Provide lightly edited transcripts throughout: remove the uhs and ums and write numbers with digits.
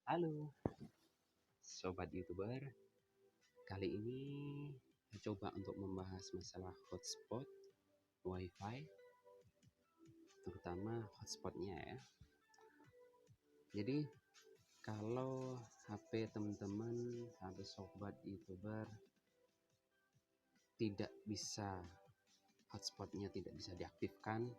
Halo Sobat YouTuber, kali ini saya coba untuk membahas masalah hotspot WiFi, terutama hotspotnya ya. Jadi kalau HP teman-teman atau sobat YouTuber tidak bisa, hotspotnya tidak bisa diaktifkan,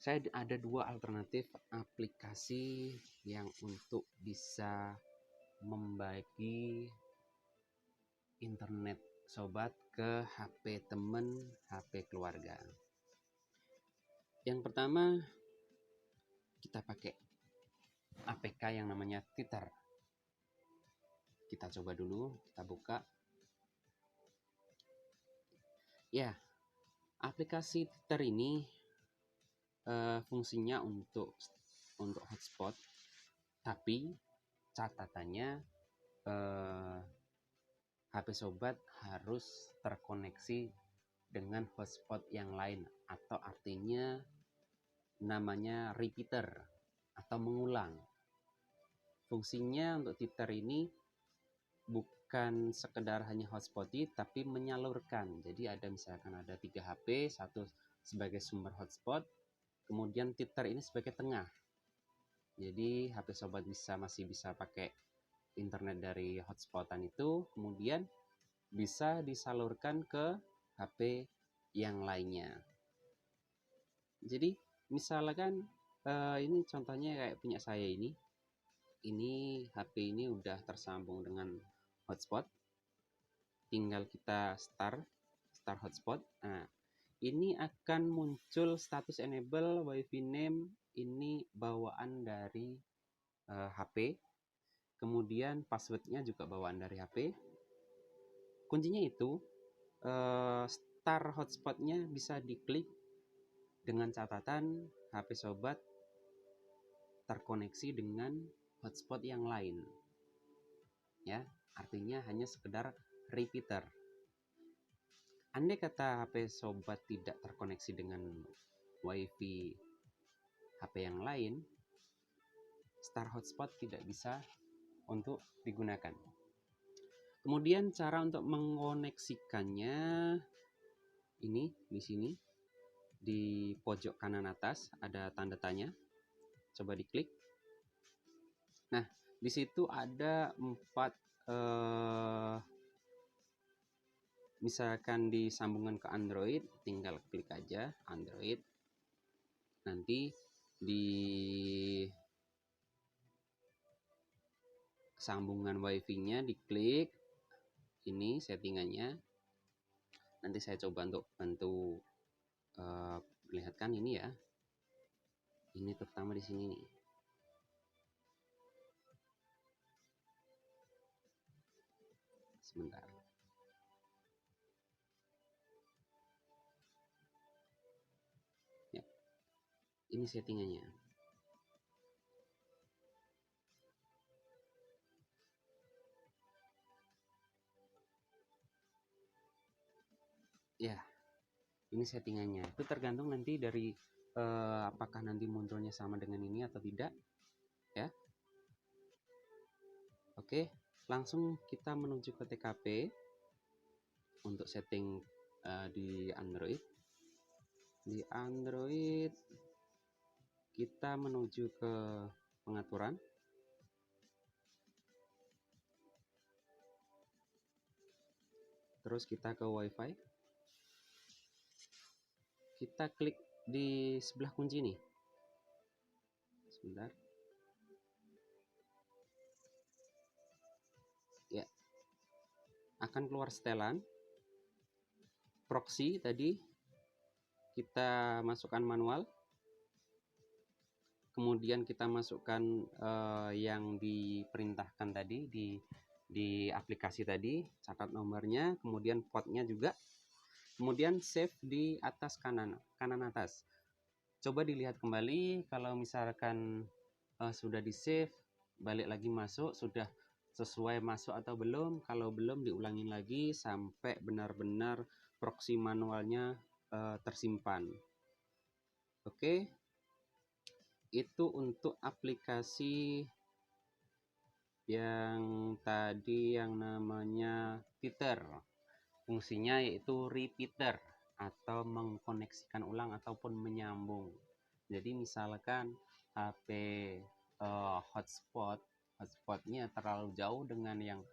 saya ada dua alternatif aplikasi yang untuk bisa membagi internet sobat ke HP temen, HP keluarga. Yang pertama, kita pakai APK yang namanya Twitter. Kita coba dulu, kita buka. Ya, aplikasi Twitter ini fungsinya untuk hotspot, tapi catatannya HP sobat harus terkoneksi dengan hotspot yang lain, atau artinya namanya repeater atau mengulang. Fungsinya untuk Twitter ini bukan sekedar hanya hotspot, tapi menyalurkan. Jadi misalkan ada 3 HP, satu sebagai sumber hotspot, kemudian Twitter ini sebagai tengah. Jadi HP sobat masih bisa pakai internet dari hotspotan itu, kemudian bisa disalurkan ke HP yang lainnya. Jadi misalkan ini contohnya kayak punya saya ini HP ini udah tersambung dengan hotspot, tinggal kita start hotspot. Nah, ini akan muncul status enable wifi name, ini bawaan dari HP, kemudian passwordnya juga bawaan dari HP. Kuncinya itu start hotspotnya bisa diklik dengan catatan HP sobat terkoneksi dengan hotspot yang lain, ya, artinya hanya sekedar repeater. Andai kata HP sobat tidak terkoneksi dengan wifi HP yang lain, start hotspot tidak bisa untuk digunakan. Kemudian cara untuk mengoneksikannya ini di sini di pojok kanan atas ada tanda tanya, coba diklik. Nah, di situ ada 4 misalkan disambungkan ke Android, tinggal klik aja Android. Nanti di sambungan wifi-nya diklik, ini settingannya. Nanti saya coba untuk bantu perlihatkan ini ya. Ini terutama di sini nih. Sebentar. Ya. Ini settingannya. Ya. Ini settingannya. Itu tergantung nanti dari apakah nanti munculnya sama dengan ini atau tidak, ya. Oke, langsung kita menuju ke TKP untuk setting di Android. Di Android kita menuju ke pengaturan. Terus kita ke WiFi. Kita klik di sebelah kunci nih. Sebentar. Ya. Akan keluar setelan. Proxy tadi kita masukkan manual. Kemudian kita masukkan yang diperintahkan tadi di aplikasi tadi, catat nomornya, kemudian portnya juga. Kemudian save di atas kanan atas. Coba dilihat kembali kalau misalkan sudah di save, balik lagi masuk, sudah sesuai masuk atau belum. Kalau belum, diulangin lagi sampai benar-benar proxy manualnya tersimpan. Oke, itu untuk aplikasi yang tadi yang namanya titer. Fungsinya yaitu repeater atau mengkoneksikan ulang ataupun menyambung. Jadi misalkan HP hotspotnya terlalu jauh dengan yang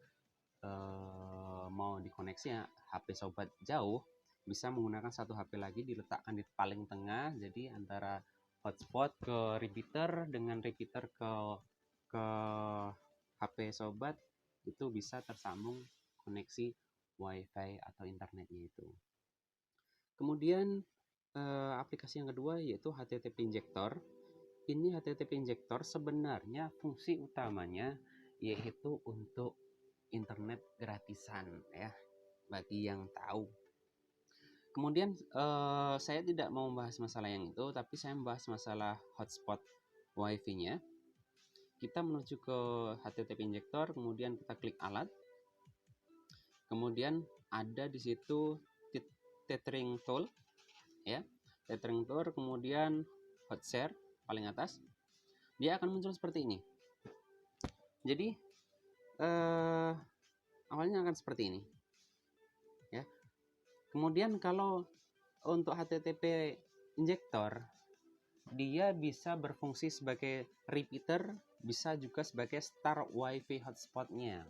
mau dikoneksi HP sobat jauh, bisa menggunakan satu HP lagi diletakkan di paling tengah. Jadi antara hotspot ke repeater dengan repeater ke HP sobat itu bisa tersambung koneksi WiFi atau internetnya itu. Kemudian aplikasi yang kedua yaitu HTTP Injector. Ini HTTP Injector sebenarnya fungsi utamanya yaitu untuk internet gratisan ya, bagi yang tahu. Kemudian saya tidak mau membahas masalah yang itu, tapi saya membahas masalah hotspot WiFi-nya. Kita menuju ke HTTP Injector, kemudian kita klik alat. Kemudian ada di situ tethering tool ya. Tethering tool, kemudian hot share paling atas. Dia akan muncul seperti ini. Jadi awalnya akan seperti ini. Ya. Kemudian kalau untuk HTTP injector, dia bisa berfungsi sebagai repeater, bisa juga sebagai star WiFi hotspotnya.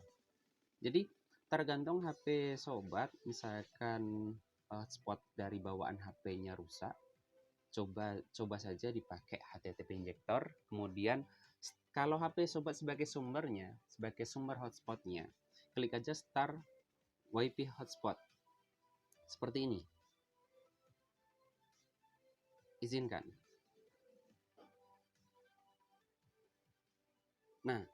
Jadi tergantung HP sobat, misalkan hotspot dari bawaan HP-nya rusak, coba saja dipakai HTTP injector. Kemudian kalau HP sobat sebagai sumbernya, sebagai sumber hotspotnya, klik aja star WiFi hotspot seperti ini. Izinkan. Nah,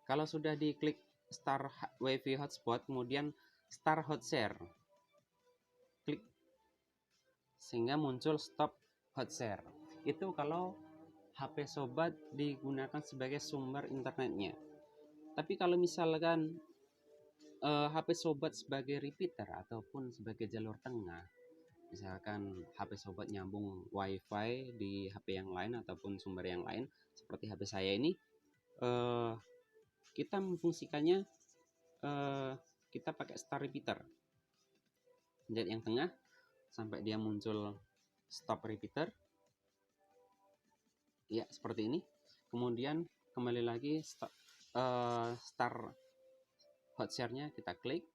kalau sudah diklik Star WiFi hotspot, kemudian Star hot share, klik sehingga muncul stop hot share. Itu kalau HP sobat digunakan sebagai sumber internetnya. Tapi kalau misalkan HP sobat sebagai repeater ataupun sebagai jalur tengah, misalkan HP sobat nyambung WiFi di HP yang lain ataupun sumber yang lain, seperti HP saya ini, kita memfungsikannya kita pakai star repeater, pencet yang tengah sampai dia muncul stop repeater ya, seperti ini. Kemudian kembali lagi star hot share-nya kita klik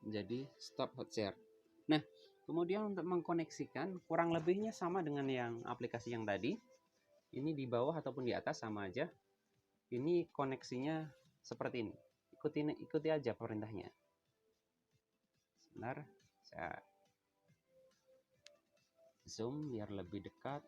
menjadi stop hot share. Nah, kemudian untuk mengkoneksikan kurang lebihnya sama dengan yang aplikasi yang tadi. Ini di bawah ataupun di atas sama aja. Ini koneksinya seperti ini. Ikuti aja perintahnya. Sebentar, saya zoom biar lebih dekat.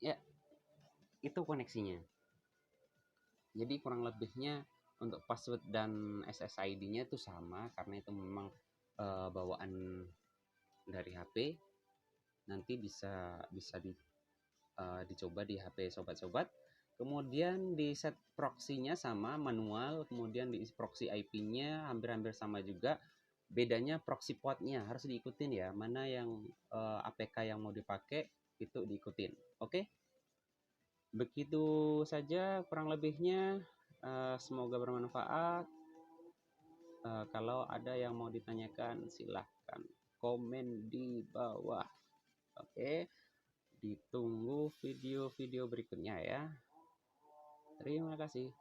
Ya, itu koneksinya. Jadi kurang lebihnya untuk password dan SSID-nya itu sama, karena itu memang bawaan dari HP. Nanti bisa dicoba di HP sobat-sobat. Kemudian di set proxy-nya sama manual, kemudian di proxy IP-nya hampir-hampir sama juga. Bedanya proxy port-nya harus diikutin ya, mana yang APK yang mau dipakai itu diikutin. Oke? Begitu saja kurang lebihnya. Semoga bermanfaat. Kalau ada yang mau ditanyakan silahkan komen di bawah. Oke, ditunggu video-video berikutnya ya. Terima kasih.